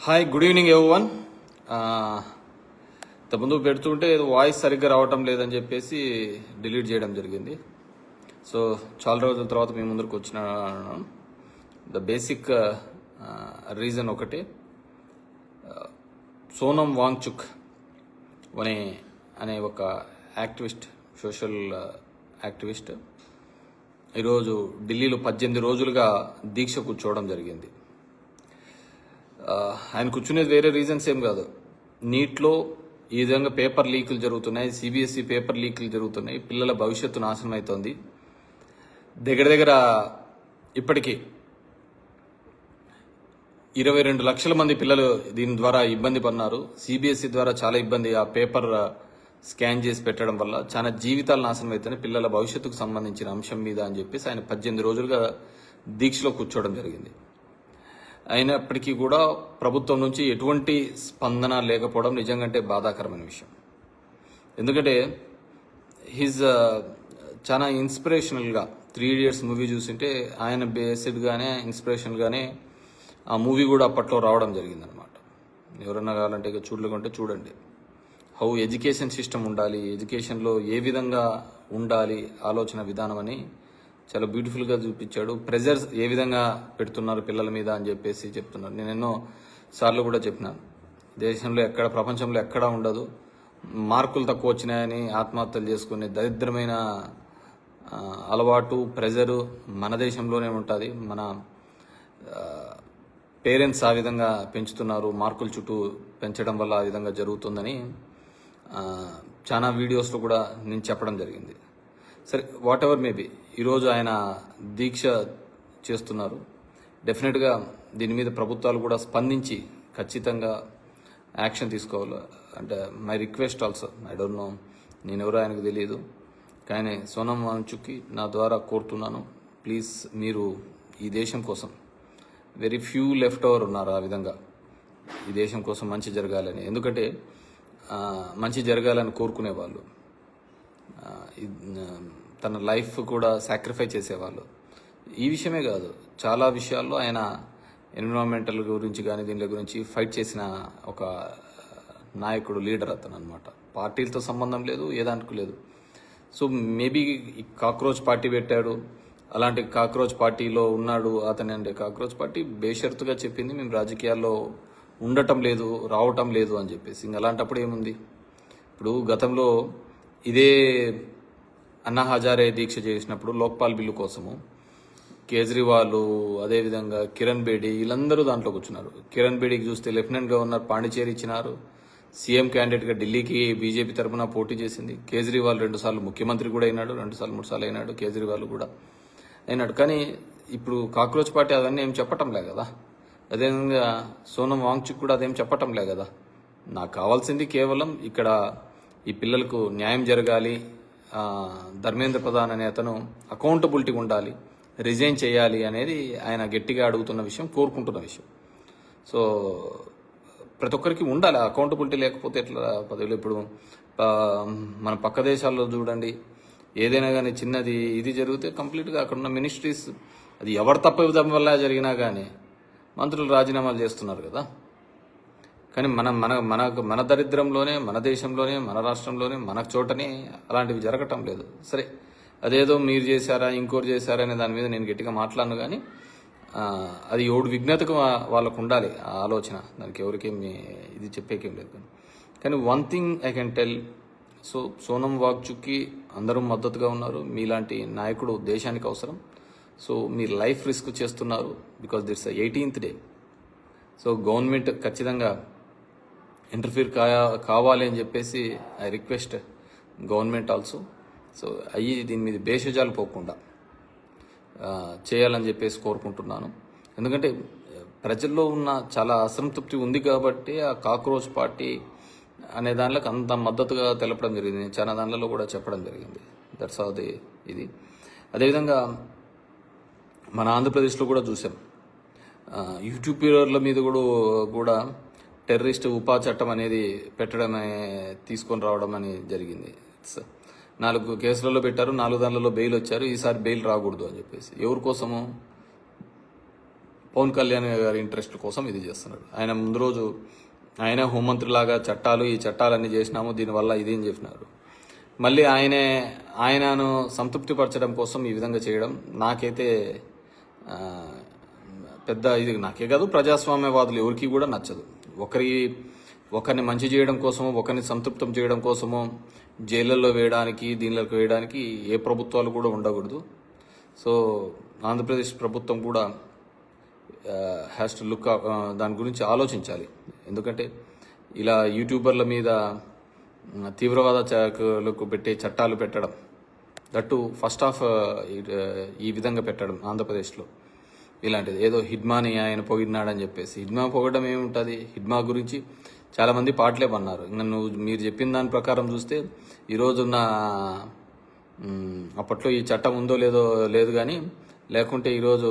Hi, good evening everyone. ఇంతకుముందు పెడుతుంటే voice సరిగ్గా రావటం లేదని చెప్పేసి డిలీట్ చేయడం జరిగింది. సో చాలా రోజుల తర్వాత మీ ముందరకు వచ్చిన ద బేసిక్ రీజన్ ఒకటి, సోనం వాంగ్చుక్ అనే ఒక యాక్టివిస్ట్, సోషల్ యాక్టివిస్ట్ ఈరోజు ఢిల్లీలో 18 రోజులుగా దీక్ష కూర్చోవడం జరిగింది. ఆయన కూర్చునేది వేరే రీజన్స్ ఏం కాదు. నీట్లో ఈ విధంగా పేపర్ లీకులు జరుగుతున్నాయి, సిబిఎస్ఈ పేపర్ లీకులు జరుగుతున్నాయి, పిల్లల భవిష్యత్తు నాశనం అవుతోంది. దగ్గర ఇప్పటికీ 22 లక్షల మంది పిల్లలు దీని ద్వారా ఇబ్బంది పడినారు. సిబిఎస్ఈ ద్వారా చాలా ఇబ్బంది, ఆ పేపర్ స్కాన్ చేసి పెట్టడం వల్ల చాలా జీవితాలు నాశనం అవుతున్నాయి పిల్లల భవిష్యత్తుకు సంబంధించిన అంశం మీద అని చెప్పేసి ఆయన 18 రోజులుగా దీక్షలో కూర్చోవడం జరిగింది. అయినప్పటికీ కూడా ప్రభుత్వం నుంచి ఎటువంటి స్పందన లేకపోవడం నిజంగా బాధాకరమైన విషయం. ఎందుకంటే హీజ్ చాలా ఇన్స్పిరేషనల్గా 3 Idiots మూవీ చూసింటే ఆయన బేస్డ్గానే ఇన్స్పిరేషనల్గానే ఆ మూవీ కూడా అప్పట్లో రావడం జరిగిందనమాట. ఎవరన్నా కావాలంటే ఇక చూడలేకుంటే చూడండి. హౌ ఎడ్యుకేషన్ సిస్టమ్ ఉండాలి, ఎడ్యుకేషన్లో ఏ విధంగా ఉండాలి ఆలోచన విధానం అని చాలా బ్యూటిఫుల్గా చూపించాడు. ప్రెజర్స్ ఏ విధంగా పెడుతున్నారు పిల్లల మీద అని చెప్పేసి చెప్తున్నారు. నేను ఎన్నో సార్లు కూడా చెప్పినాను, దేశంలో ఎక్కడ, ప్రపంచంలో ఎక్కడా ఉండదు మార్కులు తక్కువ వచ్చినాయని ఆత్మహత్యలు చేసుకునే దరిద్రమైన అలవాటు, ప్రెజరు మన దేశంలోనే ఉంటుంది. మన పేరెంట్స్ ఆ విధంగా పెంచుతున్నారు, మార్కుల చుట్టూ పెంచడం వల్ల ఆ విధంగా జరుగుతుందని చాలా వీడియోస్లో కూడా నేను చెప్పడం జరిగింది. సరే, వాట్ ఎవర్ మేబీ, ఈరోజు ఆయన దీక్ష చేస్తున్నారు. డెఫినెట్గా దీని మీద ప్రభుత్వాలు కూడా స్పందించి ఖచ్చితంగా యాక్షన్ తీసుకోవాలి. అంటే my request also, I don't know, నేనెవరో ఆయనకు తెలియదు, కానీ సోనం వాంగ్చుక్కి నా ద్వారా కోరుతున్నాను, ప్లీజ్ మీరు ఈ దేశం కోసం, వెరీ ఫ్యూ లెఫ్ట్ ఓవర్ ఉన్నారు ఆ విధంగా ఈ దేశం కోసం మంచి జరగాలని. ఎందుకంటే మంచి జరగాలని కోరుకునేవాళ్ళు, తన లైఫ్ కూడా సాక్రిఫై చేసేవాళ్ళు. ఈ విషయమే కాదు, చాలా విషయాల్లో ఆయన ఎన్విరాన్మెంటల్ గురించి కానీ దీని గురించి ఫైట్ చేసిన ఒక నాయకుడు, లీడర్ అతను అనమాట. పార్టీలతో సంబంధం లేదు, ఏదానికి లేదు. సో మేబీ కాక్రోచ్ పార్టీ పెట్టాడు, అలాంటి కాక్రోచ్ పార్టీలో ఉన్నాడు అతని. అంటే కాక్రోచ్ పార్టీ బేషరతుగా చెప్పింది మేము రాజకీయాల్లో ఉండటం లేదు, రావటం లేదు అని చెప్పేసి. ఇంక అలాంటప్పుడు ఏముంది? ఇప్పుడు గతంలో ఇదే అన్నా హజారే దీక్ష చేసినప్పుడు లోక్పాల్ బిల్లు కోసము కేజ్రీవాల్, అదేవిధంగా కిరణ్ బేడి, వీళ్ళందరూ దాంట్లో కూర్చున్నారు. కిరణ్ బేడికి చూస్తే లెఫ్టినెంట్ గవర్నర్ పాండిచేరి ఇచ్చినారు, సీఎం క్యాండిడేట్గా ఢిల్లీకి బీజేపీ తరఫున పోటీ చేసింది. కేజ్రీవాల్ 2 సార్లు ముఖ్యమంత్రి కూడా అయినాడు, 2 సార్లు 3 సార్లు అయినాడు కేజ్రీవాల్ కూడా అయినాడు. కానీ ఇప్పుడు కాక్రోచ్ పార్టీ అవన్నీ ఏం చెప్పటంలే కదా. అదేవిధంగా సోనం వాంగ్చుక్ కూడా అదేం చెప్పటంలే కదా. నాకు కావాల్సింది కేవలం ఇక్కడ ఈ పిల్లలకు న్యాయం జరగాలి, ధర్మేంద్ర ప్రధాన్ అనే అతను అకౌంటబిలిటీ ఉండాలి, రిజైన్ చేయాలి అనేది ఆయన గట్టిగా అడుగుతున్న విషయం, కోరుకుంటున్న విషయం. సో ప్రతి ఒక్కరికి ఉండాలి అకౌంటబిలిటీ, లేకపోతే ఎట్లా పదవులు. ఇప్పుడు మన పక్క దేశాల్లో చూడండి, ఏదైనా కానీ చిన్నది ఇది జరిగితే కంప్లీట్గా అక్కడ ఉన్న మినిస్ట్రీస్, అది ఎవరు తప్పిదం వల్ల జరిగినా కానీ మంత్రులు రాజీనామాలు చేస్తున్నారు కదా. కానీ మన దరిద్రంలోనే, మన దేశంలోనే, మన రాష్ట్రంలోనే, మన చోటనే అలాంటివి జరగటం లేదు. సరే, అదేదో మీరు చేశారా ఇంకోరు చేశారా అనే దాని మీద నేను గట్టిగా మాట్లాడను, కానీ అది ఎవడు విజ్ఞతకు వాళ్ళకు ఉండాలి ఆ ఆలోచన. దానికి ఎవరికేం ఇది చెప్పేకేం లేదు. కానీ one thing I can tell, so Sonam వాంగ్చుక్కి అందరూ మద్దతుగా ఉన్నారు. మీలాంటి నాయకుడు దేశానికి అవసరం. సో మీరు లైఫ్ రిస్క్ చేస్తున్నారు, because it's 18th day. So government ఖచ్చితంగా ఇంటర్ఫీర్ కావాలి అని చెప్పేసి I request government also. So దీని మీద భేషజాలు పోకుండా చేయాలని చెప్పేసి కోరుకుంటున్నాను. ఎందుకంటే ప్రజల్లో ఉన్న చాలా అసంతృప్తి ఉంది కాబట్టి ఆ కాక్రోచ్ పార్టీ అనే దానిలోకి అంత మద్దతుగా తెలపడం జరిగింది. చాలా దానిలో కూడా చెప్పడం జరిగింది. దట్స్ ఆల్ ఇది. అదేవిధంగా మన ఆంధ్రప్రదేశ్లో కూడా చూసాం, యూట్యూబర్ల మీద కూడా టెర్రరిస్ట్ ఉపా చట్టం అనేది పెట్టడమే, తీసుకొని రావడం అని జరిగింది. 4 కేసులలో పెట్టారు, 4 దానిలలో బెయిల్ వచ్చారు. ఈసారి బెయిల్ రాకూడదు అని చెప్పేసి. ఎవరి కోసము? పవన్ కళ్యాణ్ గారి ఇంట్రెస్ట్ కోసం ఇది చేస్తున్నాడు. ఆయన ముందు రోజు ఆయన హోంమంత్రిలాగా ఈ చట్టాలన్నీ చేసినాము, దీనివల్ల ఇది అని చెప్పినారు. మళ్ళీ ఆయనను సంతృప్తిపరచడం కోసం ఈ విధంగా చేయడం నాకైతే పెద్ద ఇది నాకే కాదు, ప్రజాస్వామ్యవాదులు ఎవరికి కూడా నచ్చదు. ఒకరిని మంచి చేయడం కోసమో, ఒకరిని సంతృప్తం చేయడం కోసమో జైళ్ళల్లో వేయడానికి, దీనిలోకి వేయడానికి ఏ ప్రభుత్వాలు కూడా ఉండకూడదు. సో ఆంధ్రప్రదేశ్ ప్రభుత్వం కూడా హ్యాస్ టు లుక్ దాని గురించి ఆలోచించాలి. ఎందుకంటే ఇలా యూట్యూబర్ల మీద తీవ్రవాద చాకులకు పెట్టే చట్టాలు పెట్టడం, దట్టు ఫస్ట్ ఆఫ్ ఈ విధంగా పెట్టడం ఆంధ్రప్రదేశ్లో ఇలాంటిది ఏదో హిడ్మాని ఆయన పొగిడినాడని చెప్పేసి. హిడ్మా పొగడం ఏముంటుంది? హిడ్మా గురించి చాలామంది పాటలే పన్నారు. ఇంకా మీరు చెప్పిన దాని ప్రకారం చూస్తే ఈరోజున్న అప్పట్లో ఈ చట్టం ఉందో లేదు కానీ, లేకుంటే ఈరోజు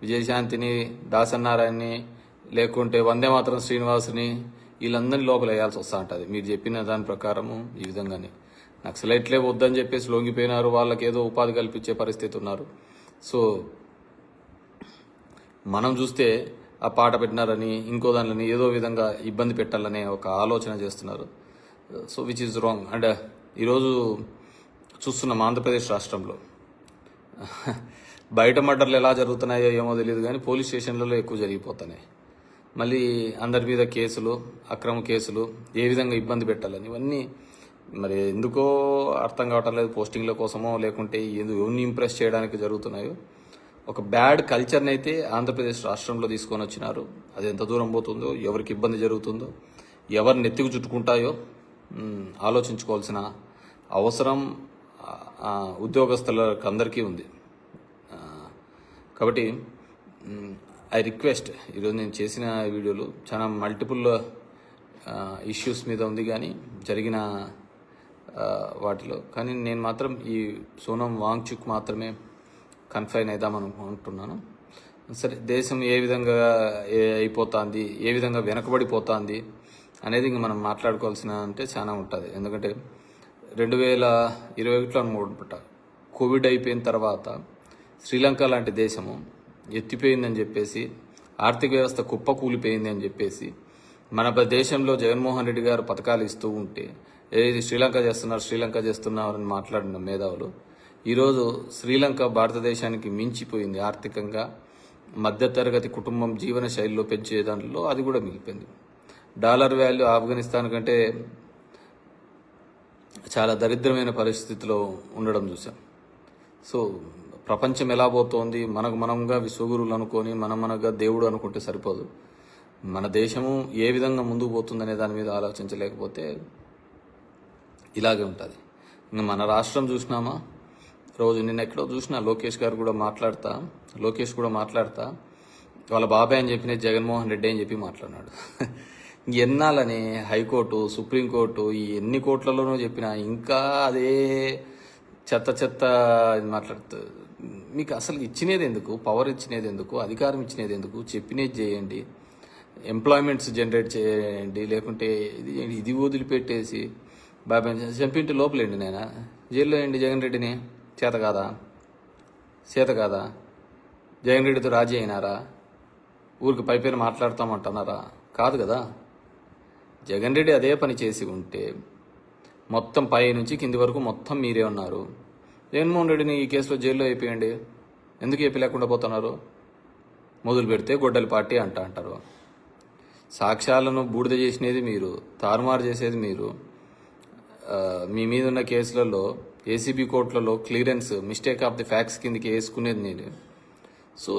విజయశాంతిని, దాసనారాయణని, లేకుంటే వందేమాతరం శ్రీనివాసుని వీళ్ళందరినీ లోపల వేయాల్సి వస్తూ ఉంటుంది. మీరు చెప్పిన దాని ప్రకారము ఈ విధంగానే నక్సలైట్లే వద్దని చెప్పేసి లొంగిపోయినారు, వాళ్ళకి ఏదో ఉపాధి కల్పించే పరిస్థితి ఉన్నారు. సో మనం చూస్తే ఆ పాట పెట్టినారని ఇంకో దానిని ఏదో విధంగా ఇబ్బంది పెట్టాలనే ఒక ఆలోచన చేస్తున్నారు. So which is wrong. And ఈరోజు చూస్తున్నాం ఆంధ్రప్రదేశ్ రాష్ట్రంలో బయట మర్డర్లు ఎలా జరుగుతున్నాయో ఏమో తెలియదు కానీ పోలీస్ స్టేషన్లలో ఎక్కువ జరిగిపోతున్నాయి. మళ్ళీ అందరి మీద కేసులు, అక్రమ కేసులు, ఏ విధంగా ఇబ్బంది పెట్టాలని ఇవన్నీ మరి ఎందుకో అర్థం కావటం లేదు. పోస్టింగ్ల కోసమో లేకుంటే ఎవరిని ఇంప్రెస్ చేయడానికి జరుగుతున్నాయో ఒక బ్యాడ్ కల్చర్ని అయితే ఆంధ్రప్రదేశ్ రాష్ట్రంలో తీసుకొని వచ్చినారు. అది ఎంత దూరం పోతుందో, ఎవరికి ఇబ్బంది జరుగుతుందో, ఎవరిని ఎత్తుకు చుట్టుకుంటాయో ఆలోచించుకోవాల్సిన అవసరం ఉద్యోగస్తులకు అందరికీ ఉంది. కాబట్టి ఐ రిక్వెస్ట్, ఈరోజు నేను చేసిన వీడియోలు చాలా మల్టిపుల్ ఇష్యూస్ మీద ఉంది కానీ జరిగిన వాటిలో, కానీ నేను మాత్రం ఈ సోనం వాంగ్చుక్ మాత్రమే కన్ఫైన్ అవుదామనుకుంటున్నాను. సరే, దేశం ఏ విధంగా అయిపోతుంది, ఏ విధంగా వెనకబడిపోతుంది అనేది ఇంక మనం మాట్లాడుకోవాల్సిన అంటే చాలా ఉంటుంది. ఎందుకంటే 2021లో అనుకుంటా కోవిడ్ అయిపోయిన తర్వాత శ్రీలంక లాంటి దేశము ఎత్తిపోయిందని చెప్పేసి, ఆర్థిక వ్యవస్థ కుప్పకూలిపోయింది అని చెప్పేసి మన దేశంలో జగన్మోహన్ రెడ్డి గారు పథకాలు ఇస్తూ ఉంటే ఏది శ్రీలంక చేస్తున్నారు అని మాట్లాడిన మేధావులు ఈరోజు శ్రీలంక భారతదేశానికి మించిపోయింది ఆర్థికంగా. మధ్యతరగతి కుటుంబం జీవన శైలిలో పెంచే దాంట్లో అది కూడా మిగిలిపోయింది. డాలర్ వాల్యూ ఆఫ్ఘనిస్తాన్ కంటే చాలా దరిద్రమైన పరిస్థితిలో ఉండడం చూసాం. సో ప్రపంచం ఎలా పోతోంది, మనంగా విశ్వగురువులు అనుకొని మనగా దేవుడు అనుకుంటే సరిపోదు. మన దేశము ఏ విధంగా ముందుకు పోతుందనే దాని మీద ఆలోచించలేకపోతే ఇలాగే ఉంటుంది. ఇంకా మన రాష్ట్రం చూసినామా, రోజు నిన్న ఎక్కడో చూసినా లోకేష్ కూడా మాట్లాడతా వాళ్ళ బాబాయ్ అని చెప్పిన జగన్మోహన్ రెడ్డి అని చెప్పి మాట్లాడినాడు. ఎన్నాలని హైకోర్టు, సుప్రీంకోర్టు, ఈ ఎన్ని కోట్లలోనూ చెప్పినా ఇంకా అదే చెత్త మాట్లాడుతుంది. మీకు అసలు ఇచ్చినది ఎందుకు? పవర్ ఇచ్చినది ఎందుకు? అధికారం ఇచ్చినది ఎందుకు? చెప్పినది చేయండి, ఎంప్లాయ్మెంట్స్ జనరేట్ చేయండి, లేకుంటే ఇది వదిలిపెట్టేసి బాబాయ్ చంపింటి లోపలేండి, నేను జైల్లో వేయండి జగన్ రెడ్డిని. చేత కాదా? జగన్ రెడ్డితో రాజీ అయినారా? ఊరికి పైపైన మాట్లాడతామంటున్నారా? కాదు కదా. జగన్ రెడ్డి అదే పని చేసి ఉంటే మొత్తం పై నుంచి కింది వరకు మొత్తం మీరే ఉన్నారు. జగన్మోహన్ రెడ్డిని ఈ కేసులో జైల్లో వేపియండి. ఎందుకు వేపలేకుండా పోతున్నారు? మొదలు పెడితే గొడ్డలి పార్టీ అంటారు. సాక్ష్యాలను బూడిద చేసినది మీరు, తారుమారు చేసేది మీరు. మీ మీద ఉన్న కేసులలో ఏసీబీ కోర్టులలో clearance, mistake of the facts కిందకి వేసుకునేది నేను. సో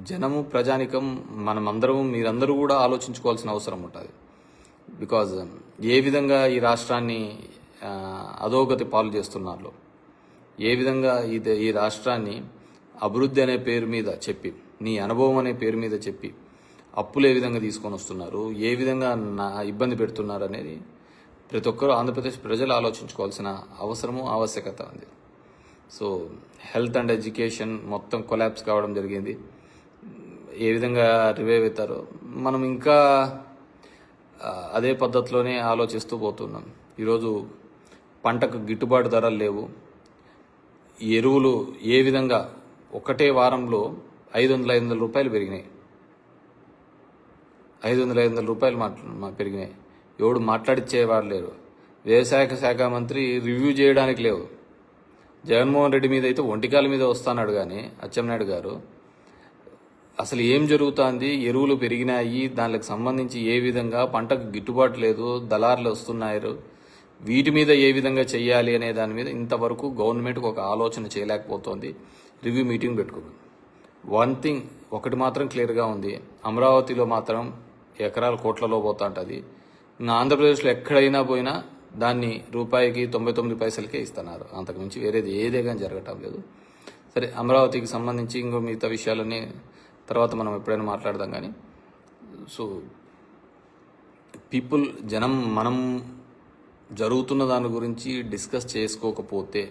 జనము, ప్రజానికం, మనమందరము, మీరందరూ కూడా ఆలోచించుకోవాల్సిన అవసరం ఉంటుంది. బికాజ్ ఏ విధంగా ఈ రాష్ట్రాన్ని అధోగతి పాలు చేస్తున్నారు, ఏ విధంగా ఈ రాష్ట్రాన్ని అభివృద్ధి అనే పేరు మీద చెప్పి, నీ అనుభవం అనే పేరు మీద చెప్పి అప్పులు ఏ విధంగా తీసుకొని వస్తున్నారు, ఏ విధంగా ఇబ్బంది పెడుతున్నారు అనేది ప్రతి ఒక్కరూ ఆంధ్రప్రదేశ్ ప్రజలు ఆలోచించుకోవాల్సిన అవసరము, ఆవశ్యకత ఉంది. సో హెల్త్ అండ్ ఎడ్యుకేషన్ మొత్తం కొలాప్స్ కావడం జరిగింది. ఏ విధంగా రివైవ్ అవుతారో మనం ఇంకా అదే పద్ధతిలోనే ఆలోచిస్తూ పోతున్నాం. ఈరోజు పంటకు గిట్టుబాటు ధరలు లేవు. ఎరువులు ఏ విధంగా ఒకటే వారంలో 500 రూపాయలు పెరిగినాయి. 500 రూపాయలు పెరిగినాయి. ఎవడు మాట్లాడిచ్చేవారు లేరు. వ్యవసాయ శాఖ మంత్రి రివ్యూ చేయడానికి లేవు. జగన్మోహన్ రెడ్డి మీద అయితే ఒంటికాల మీద వస్తాన్నాడు, కానీ అచ్చెన్నాయుడు గారు అసలు ఏం జరుగుతుంది, ఎరువులు పెరిగినాయి, దానికి సంబంధించి ఏ విధంగా పంటకు గిట్టుబాటు లేదు, దళారులు వస్తున్నారు, వీటి మీద ఏ విధంగా చెయ్యాలి అనే దాని మీద ఇంతవరకు గవర్నమెంట్కి ఒక ఆలోచన చేయలేకపోతుంది. రివ్యూ మీటింగ్ పెట్టుకుంది. వన్ థింగ్ ఒకటి మాత్రం క్లియర్గా ఉంది, అమరావతిలో మాత్రం ఎకరాల కోట్లలో పోతా ఉంటుంది. ఇంకా ఆంధ్రప్రదేశ్లో ఎక్కడైనా పోయినా దాన్ని రూపాయికి 99 పైసలకే ఇస్తున్నారు. అంతకుమించి వేరేది ఏదే కానీ జరగటం లేదు. సరే, అమరావతికి సంబంధించి ఇంకో మిగతా విషయాలన్నీ తర్వాత మనం ఎప్పుడైనా మాట్లాడదాం. కానీ సో జనం మనం జరుగుతున్న దాని గురించి డిస్కస్ చేసుకోకపోతే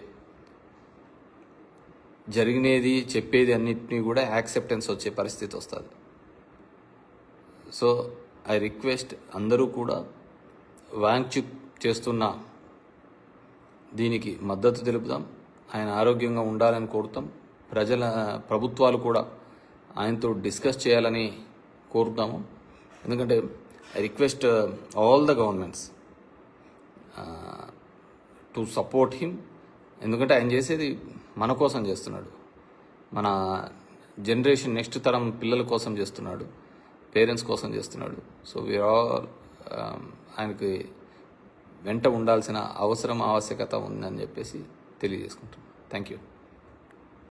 జరిగినది చెప్పేది అన్నిటినీ కూడా యాక్సెప్టెన్స్ వచ్చే పరిస్థితి వస్తుంది. సో ఐ రిక్వెస్ట్ అందరూ కూడా వాంగ్చుక్ చేస్తున్న దీనికి మద్దతు తెలుపుదాం. ఆయన ఆరోగ్యంగా ఉండాలని కోరుతాం. ప్రభుత్వాలు కూడా ఆయనతో డిస్కస్ చేయాలని కోరుతాము. ఎందుకంటే I request all the governments to support him. ఎందుకంటే ఆయన చేసేది మన కోసం చేస్తున్నాడు, మన జనరేషన్ నెక్స్ట్ తరం పిల్లల కోసం చేస్తున్నాడు, పేరెంట్స్ కోసం చేస్తున్నాడు. సో వీఆర్ ఆల్ ఆయనకి వెంట ఉండాల్సిన ఆవశ్యకత ఉందని చెప్పేసి తెలియజేసుకుంటున్నాను. Thank you.